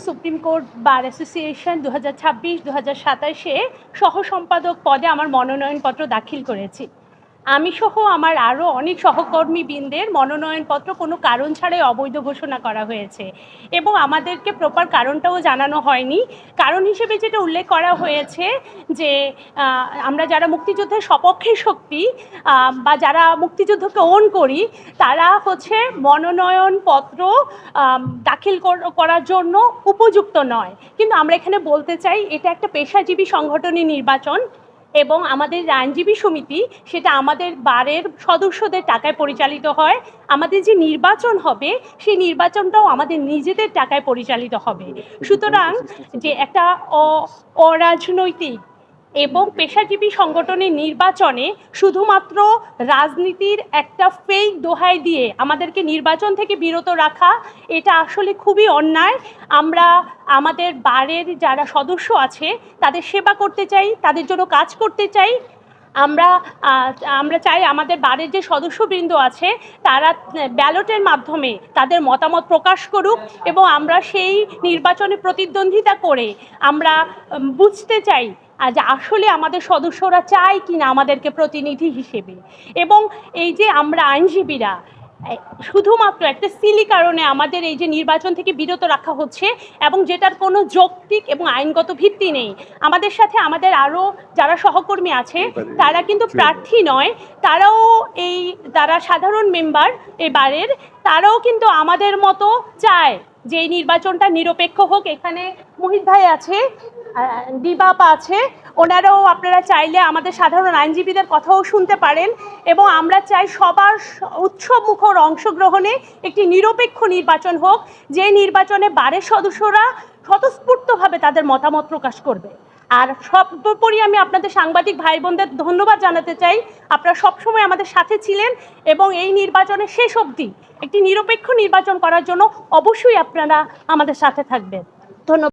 Supreme court bar association 2026-2027-এ সহ সম্পাদক পদে আমার মনোনয়নপত্র দাখিল করেছি। আমি সহ আমার আরও অনেক সহকর্মীবৃন্দের মনোনয়নপত্র কোনো কারণ ছাড়াই অবৈধ ঘোষণা করা হয়েছে এবং আমাদেরকে প্রপার কারণটাও জানানো হয়নি। কারণ হিসেবে যেটা উল্লেখ করা হয়েছে যে আমরা যারা মুক্তিযুদ্ধের সপক্ষের শক্তি বা যারা মুক্তিযুদ্ধকে ওন করি তারা হচ্ছে মনোনয়নপত্র দাখিল করার জন্য উপযুক্ত নয়। কিন্তু আমরা এখানে বলতে চাই এটা একটা পেশাজীবী সংগঠনী নির্বাচন এবং আমাদের আইনজীবী সমিতি সেটা আমাদের বারের সদস্যদের টাকায় পরিচালিত হয়। আমাদের যে নির্বাচন হবে সেই নির্বাচনটাও আমাদের নিজেদের টাকায় পরিচালিত হবে। সুতরাং যে একটা অরাজনৈতিক এবং পেশাজীবী সংগঠনের নির্বাচনে শুধুমাত্র রাজনীতির একটা ফেক দোহাই দিয়ে আমাদেরকে নির্বাচন থেকে বিরত রাখা এটা আসলে খুবই অন্যায়। আমরা আমাদের বারের যারা সদস্য আছে তাদের সেবা করতে চাই, তাদের জন্য কাজ করতে চাই। আমরা চাই আমাদের বারের যে সদস্যবৃন্দ আছে তারা ব্যালটের মাধ্যমে তাদের মতামত প্রকাশ করুক এবং আমরা সেই নির্বাচনে প্রতিদ্বন্দ্বিতা করে আমরা বুঝতে চাই যে আসলে আমাদের সদস্যরা চায় কি না আমাদেরকে প্রতিনিধি হিসেবে। এবং এই যে আমরা আইনজীবীরা শুধুমাত্র একটা সিলি কারণে আমাদের এই যে নির্বাচন থেকে বিরত রাখা হচ্ছে এবং যেটার কোনো যৌক্তিক এবং আইনগত ভিত্তি নেই। আমাদের সাথে আমাদের আরও যারা সহকর্মী আছে তারা কিন্তু প্রার্থী নয়, তারা সাধারণ মেম্বার এবারের, তারাও কিন্তু আমাদের মতো চায় যে এই নির্বাচনটা নিরপেক্ষ হোক। এখানে মোহিত ভাই আছে, দিবাপ আছে, ওনারাও আপনারা চাইলে আমাদের সাধারণ আইনজীবীদের কথাও শুনতে পারেন এবং আমরা চাই সবার উৎসবমুখর অংশগ্রহণে একটি নিরপেক্ষ নির্বাচন হোক, যে নির্বাচনে বারের সদস্যরা স্বতঃস্ফূর্তভাবে তাদের মতামত প্রকাশ করবে। আর সর্বোপরি আমি আপনাদের সাংবাদিক ভাই বোনদের ধন্যবাদ জানাতে চাই, আপনারা সবসময় আমাদের সাথে ছিলেন এবং এই নির্বাচনের শেষ অবধি একটি নিরপেক্ষ নির্বাচন করার জন্য অবশ্যই আপনারা আমাদের সাথে থাকবেন। ধন্যবাদ।